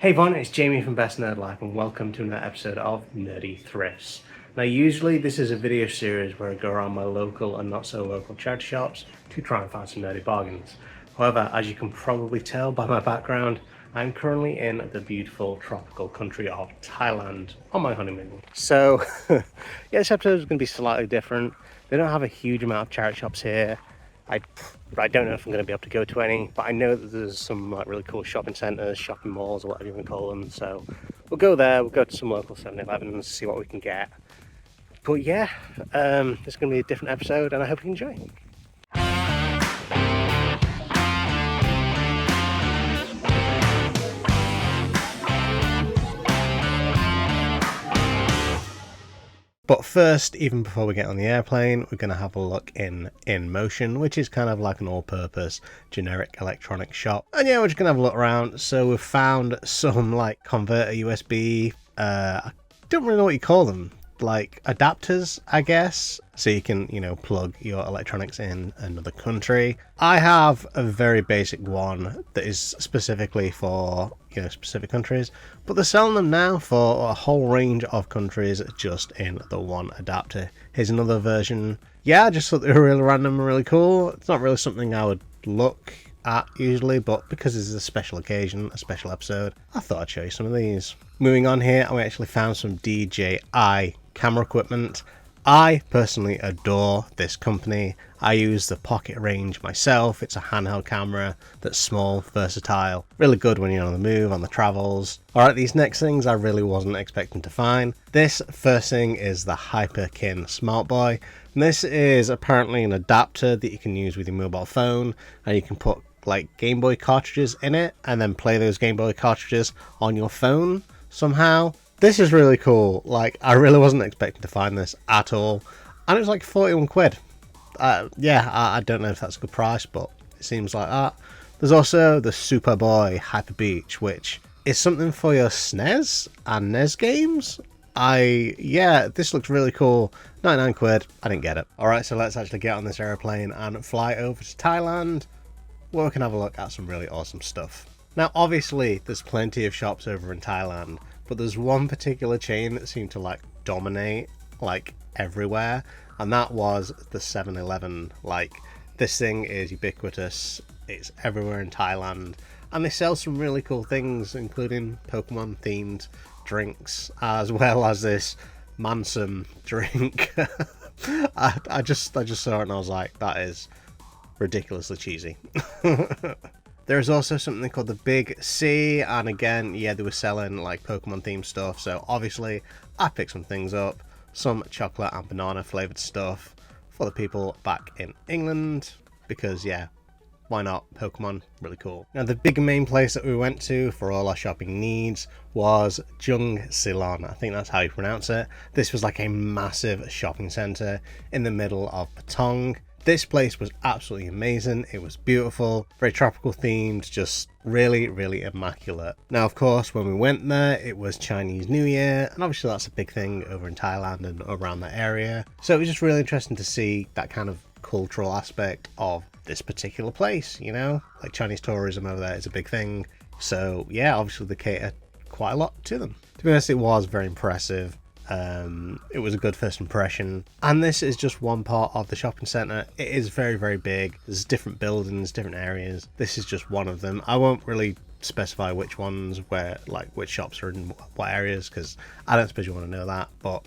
Hey everyone, it's Jamie from BestNerdLife and welcome to another episode of Nerdy Thrifts. Now usually this is a video series where I go around my local and not so local charity shops to try and find some nerdy bargains. However, as you can probably tell by my background, I'm currently in the beautiful tropical country of Thailand on my honeymoon. So yeah, this episode is going to be slightly different. They don't have a huge amount of charity shops here. I don't know if I'm going to be able to go to any, but I know that there's some like really cool shopping centres, shopping malls, or whatever you want to call them. So we'll go there, we'll go to some local 7-Elevens, see what we can get. But yeah, it's going to be a different episode and I hope you enjoy. But first, even before we get on the airplane, we're going to have a look in Motion, which is kind of like an all-purpose generic electronic shop. And yeah, we're just going to have a look around. So we've found some like converter USB, I don't really know what you call them, like adapters, I guess. So you can, plug your electronics in another country. I have a very basic one that is specifically for, specific countries, but they're selling them now for a whole range of countries just in the one adapter. Here's another version. Yeah, I just thought they were really random and really cool. It's not really something I would look at usually, but because this is a special occasion, a special episode, I thought I'd show you some of these. Moving on here, we actually found some DJI camera equipment. I personally adore this company. I use the Pocket Range myself. It's a handheld camera that's small, versatile, really good when you're on the move, on the travels. Alright, these next things I really wasn't expecting to find. This first thing is the Hyperkin Smart Boy. And this is apparently an adapter that you can use with your mobile phone, and you can put like Game Boy cartridges in it and then play those Game Boy cartridges on your phone somehow. This is really cool. Like, I really wasn't expecting to find this at all. And it was like 41 quid. I don't know if that's a good price, but it seems like that. There's also the Superboy Hyper Beach, which is something for your SNES and NES games. This looks really cool. 99 quid. I didn't get it. Alright, so let's actually get on this aeroplane and fly over to Thailand, where we can have a look at some really awesome stuff. Now, obviously, there's plenty of shops over in Thailand, but there's one particular chain that seemed to like dominate like everywhere, and that was the 7-Eleven. Like, this thing is ubiquitous. It's everywhere in Thailand, and they sell some really cool things, including Pokemon themed drinks, as well as this Mansum drink. I just saw it and I was like, that is ridiculously cheesy. There's also something called the Big C, and again, yeah, they were selling like Pokemon themed stuff, so obviously I picked some things up, some chocolate and banana flavoured stuff for the people back in England, because yeah, why not? Pokemon, really cool. Now the big main place that we went to for all our shopping needs was Jungceylon, I think that's how you pronounce it. This was like a massive shopping centre in the middle of Patong. This place was absolutely amazing. It was beautiful, very tropical themed, just really, really immaculate. Now, of course, when we went there, it was Chinese New Year, and obviously that's a big thing over in Thailand and around that area. So it was just really interesting to see that kind of cultural aspect of this particular place, like Chinese tourism over there is a big thing. So yeah, obviously they cater quite a lot to them. To be honest, it was very impressive. It was a good first impression, and this is just one part of the shopping centre. It is very, very big. There's different buildings, different areas. This is just one of them. I won't really specify which ones, which shops are in what areas, because I don't suppose you want to know that. But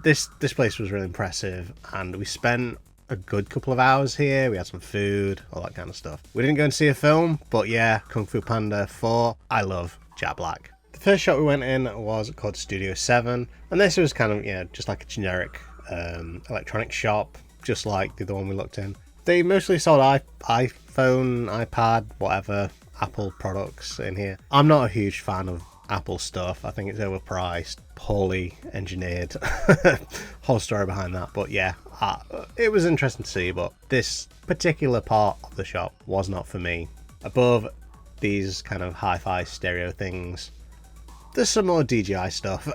this place was really impressive, and we spent a good couple of hours here. We had some food, all that kind of stuff. We didn't go and see a film, but yeah, Kung Fu Panda 4. I love Jack Black. The first shop we went in was called Studio 7, and this was kind of, just like a generic electronic shop, just like the other one we looked in. They mostly sold iPhone, iPad, whatever, Apple products in here. I'm not a huge fan of Apple stuff. I think it's overpriced, poorly engineered. Whole story behind that, but yeah, it was interesting to see, but this particular part of the shop was not for me. Above these kind of hi-fi stereo things, there's some more DJI stuff.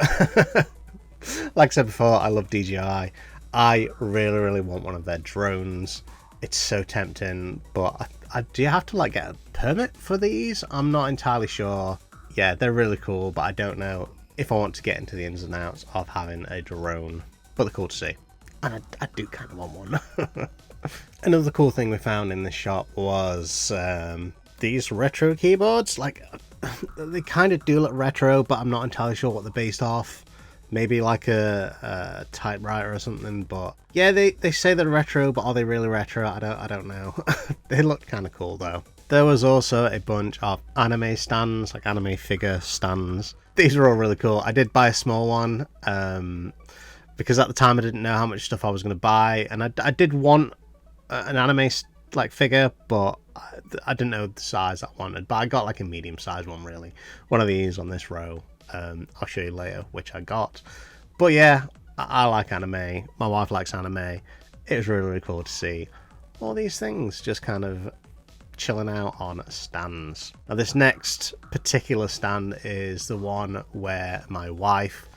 Like I said before, I love DJI. I really, really want one of their drones. It's so tempting, but do you have to like get a permit for these? I'm not entirely sure. yeah, they're really cool, but I don't know if I want to get into the ins and outs of having a drone, but they're cool to see. And I do kind of want one. Another cool thing we found in this shop was these retro keyboards. Like, they kind of do look retro, but I'm not entirely sure what they're based off. Maybe like a typewriter or something, but yeah, they say they're retro, but are they really retro? I don't know. They look kind of cool though. There was also a bunch of anime stands, like anime figure stands. These are all really cool. I did buy a small one because at the time I didn't know how much stuff I was going to buy, and I did want an anime like figure, but I didn't know the size I wanted. But I got like a medium size one, really. One of these on this row. I'll show you later which I got. But yeah, I like anime. My wife likes anime. It was really, really cool to see all these things just kind of chilling out on stands. Now this next particular stand is the one where my wife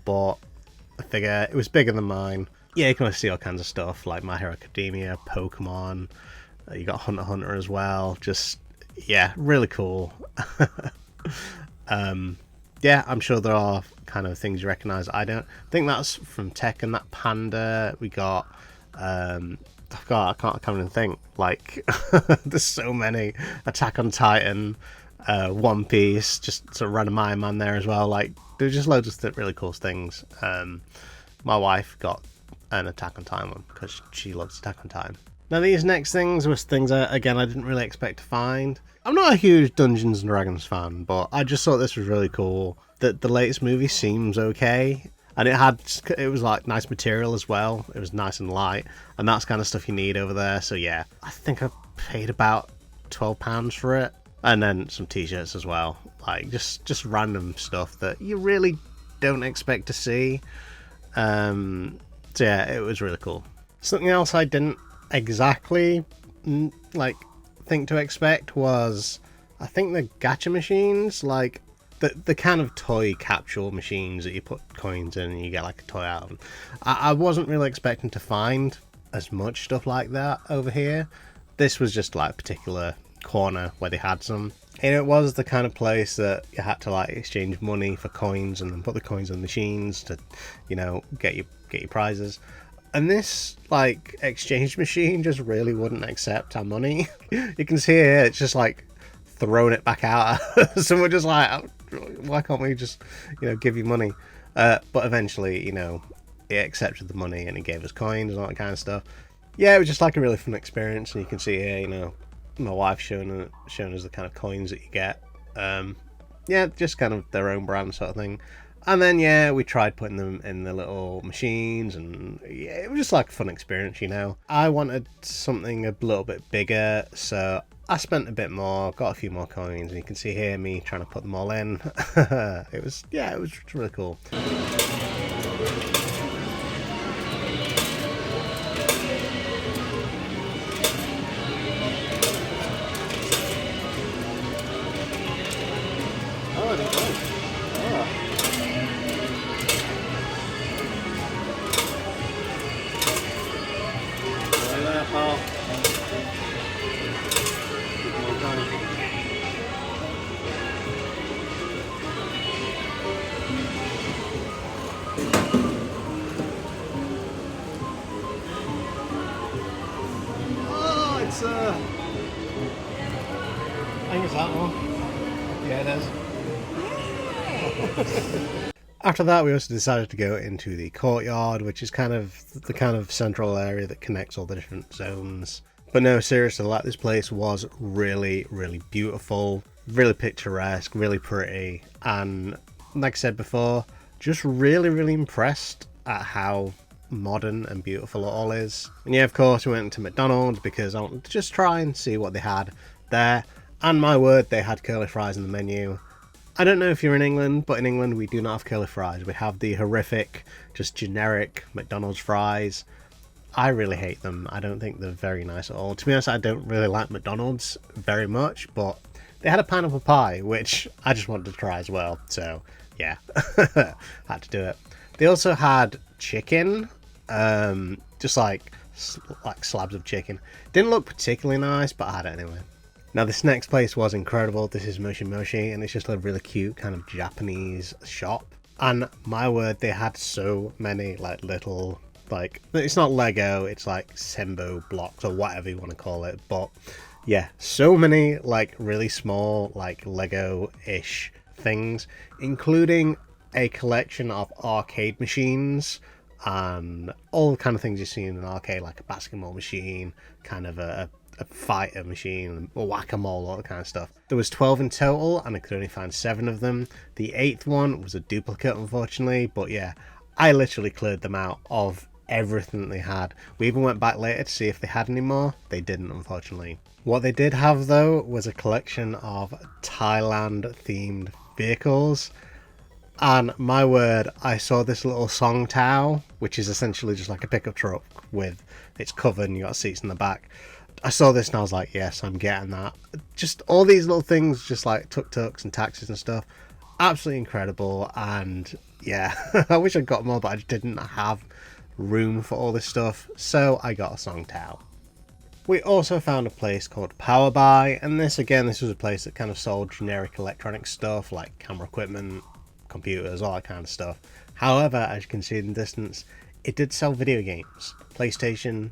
bought a figure. It was bigger than mine. Yeah, you can see all kinds of stuff like My Hero Academia, Pokemon. You got Hunter x Hunter as well. Just, yeah, really cool. Yeah, I'm sure there are kind of things you recognise. I don't think that's from Tekken, that panda. We got, I can't even think. Like, there's so many. Attack on Titan, One Piece, just sort of random Iron Man there as well. Like, there's just loads of really cool things. My wife got an Attack on Titan one because she loves Attack on Titan. Now these next things was things again I didn't really expect to find. I'm not a huge Dungeons and Dragons fan, but I just thought this was really cool. That the latest movie seems okay, and it was like nice material as well. It was nice and light, and that's kind of stuff you need over there. So yeah, I think I paid about £12 for it, and then some t-shirts as well. Like just random stuff that you really don't expect to see. So yeah, it was really cool. Something else I didn't exactly like think to expect was, I think, the gacha machines, like the kind of toy capsule machines that you put coins in and you get like a toy out of them. I wasn't really expecting to find as much stuff like that over here. This was just like a particular corner where they had some, and it was the kind of place that you had to like exchange money for coins and then put the coins in the machines to, you know, get your prizes. And this like exchange machine just really wouldn't accept our money. You can see here it's just like throwing it back out. So we're just like, why can't we just, you know, give you money? But eventually, you know, it accepted the money and it gave us coins and all that kind of stuff. Yeah, it was just like a really fun experience. And you can see here, you know, my wife showing us the kind of coins that you get. Yeah, just kind of their own brand sort of thing. And then, yeah, we tried putting them in the little machines, and yeah, it was just like a fun experience, you know. I wanted something a little bit bigger, so I spent a bit more, got a few more coins, and you can see here me trying to put them all in. It was really cool. Oh, there you go. Oh. Oh, it's I think it's that one. Yeah, it is. After that, we also decided to go into the courtyard, which is kind of the kind of central area that connects all the different zones. But no, seriously, like, this place was really, really beautiful, really picturesque, really pretty, and like I said before, just really, really impressed at how modern and beautiful it all is. And yeah, of course, we went to McDonald's because I wanted to just try and see what they had there. And my word, they had curly fries in the menu. I don't know if you're in England, but in England we do not have curly fries. We have the horrific, just generic McDonald's fries. I really hate them. I don't think they're very nice at all. To be honest, I don't really like McDonald's very much, but they had a pineapple pie, which I just wanted to try as well. So yeah, had to do it. They also had chicken, just like slabs of chicken. Didn't look particularly nice, but I had it anyway. Now this next place was incredible. This is Moshi Moshi, and it's just a really cute kind of Japanese shop. And my word, they had so many like little, like, it's not Lego, it's like Sembo blocks or whatever you want to call it. But yeah, so many like really small like Lego-ish things, including a collection of arcade machines and all the kind of things you see in an arcade, like a basketball machine, kind of a fighter machine, a whack-a-mole, all that kind of stuff. There was 12 in total, and I could only find 7 of them. The 8th one was a duplicate, unfortunately, but yeah, I literally cleared them out of everything they had. We even went back later to see if they had any more. They didn't, unfortunately. What they did have, though, was a collection of Thailand-themed vehicles. And my word, I saw this little Song Tao, which is essentially just like a pickup truck with it's covered and you got seats in the back. I saw this and I was like, yes, I'm getting that. Just all these little things, just like tuk-tuks and taxis and stuff. Absolutely incredible. And yeah, I wish I'd got more, but I just didn't have room for all this stuff. So I got a Song Tao. We also found a place called Power Buy. And this was a place that kind of sold generic electronic stuff like camera equipment, computers, all that kind of stuff. However, as you can see in the distance, it did sell video games. PlayStation,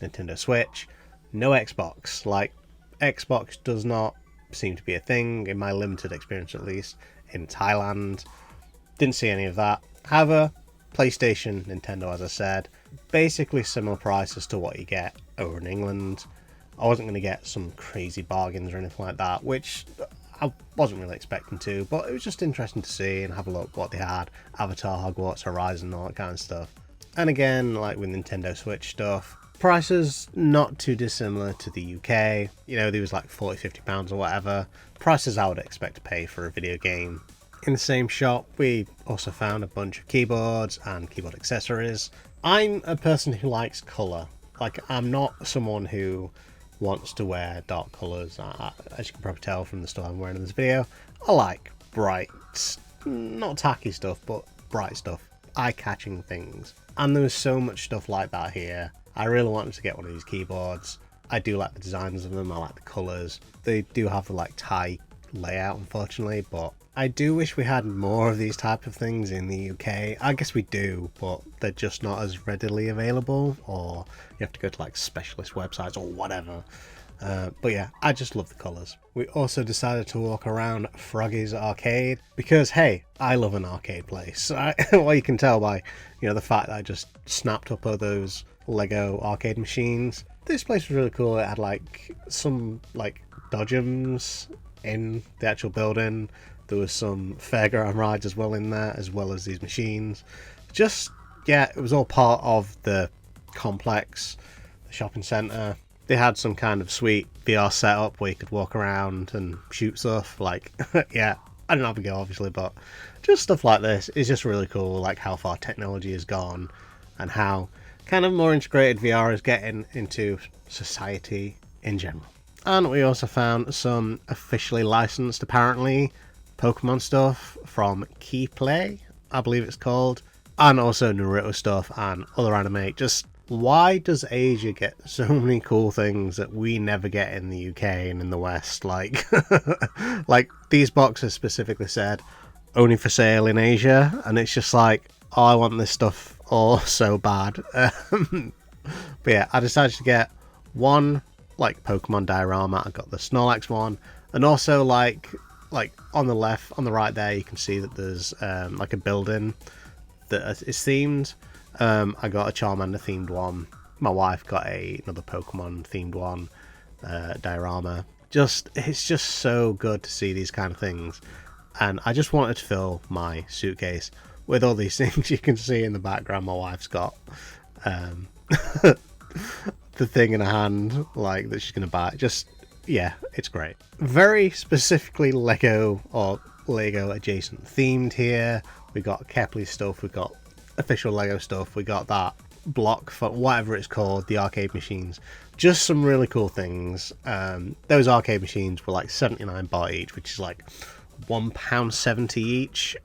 Nintendo Switch, no Xbox. Like, Xbox does not seem to be a thing, in my limited experience at least, in Thailand. Didn't see any of that. However, PlayStation, Nintendo, as I said, basically similar prices to what you get over in England. I wasn't going to get some crazy bargains or anything like that, which I wasn't really expecting to, but it was just interesting to see and have a look what they had. Avatar, Hogwarts, Horizon, all that kind of stuff. And again, like with Nintendo Switch stuff, prices not too dissimilar to the UK. You know, there was like £40-50 or whatever. Prices I would expect to pay for a video game. In the same shop, we also found a bunch of keyboards and keyboard accessories. I'm a person who likes colour. Like, I'm not someone who wants to wear dark colours. As you can probably tell from the stuff I'm wearing in this video, I like bright, not tacky stuff, but bright stuff, eye-catching things. And there was so much stuff like that here. I really wanted to get one of these keyboards. I do like the designs of them, I like the colours. They do have the like Thai layout, unfortunately, but I do wish we had more of these type of things in the UK. I guess we do, but they're just not as readily available, or you have to go to like specialist websites or whatever. But yeah, I just love the colours. We also decided to walk around Froggy's arcade because, hey, I love an arcade place. Well, you can tell by, you know, the fact that I just snapped up all those Lego arcade machines. This place was really cool. It had like some like dodgems in the actual building. There was some fairground rides as well in there, as well as these machines. Just, yeah, it was all part of the complex, the shopping centre. They had some kind of sweet VR setup where you could walk around and shoot stuff. Like, yeah, I didn't have a go, obviously, but just stuff like this is just really cool. Like how far technology has gone and how kind of more integrated VR is getting into society in general. And we also found some officially licensed, apparently, Pokemon stuff from Keeppley, I believe it's called, and also Naruto stuff and other anime. Just why does Asia get so many cool things that we never get in the UK and in the West? Like, like these boxes specifically said only for sale in Asia, and it's just like, oh, I want this stuff all so bad. But yeah, I decided to get one like Pokemon diorama. I got the Snorlax one, and also like on the left, on the right there, you can see that there's like a building that is themed. I got a Charmander themed one. My wife got another Pokemon themed one, diorama. It's just so good to see these kind of things, and I just wanted to fill my suitcase with all these things. You can see in the background my wife's got the thing in her hand, like that she's gonna buy. Just, yeah, it's great. Very specifically Lego or Lego adjacent themed here. We got Kepley stuff, we got official Lego stuff, we got that block for whatever it's called, the arcade machines. Just some really cool things. Those arcade machines were like 79 baht each, which is like £1.70 each.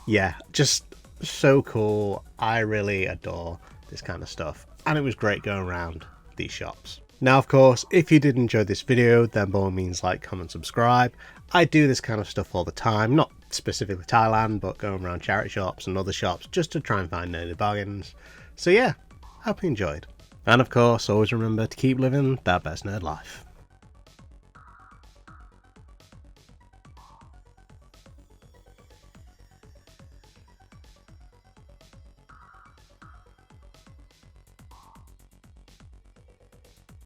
Yeah, just so cool. I really adore this kind of stuff, and it was great going around these shops. Now, of course, if you did enjoy this video, then by all means like, comment, subscribe. I do this kind of stuff all the time, not specifically Thailand, but going around charity shops and other shops just to try and find nerdy bargains. So yeah, hope you enjoyed. And of course, always remember to keep living that best nerd life.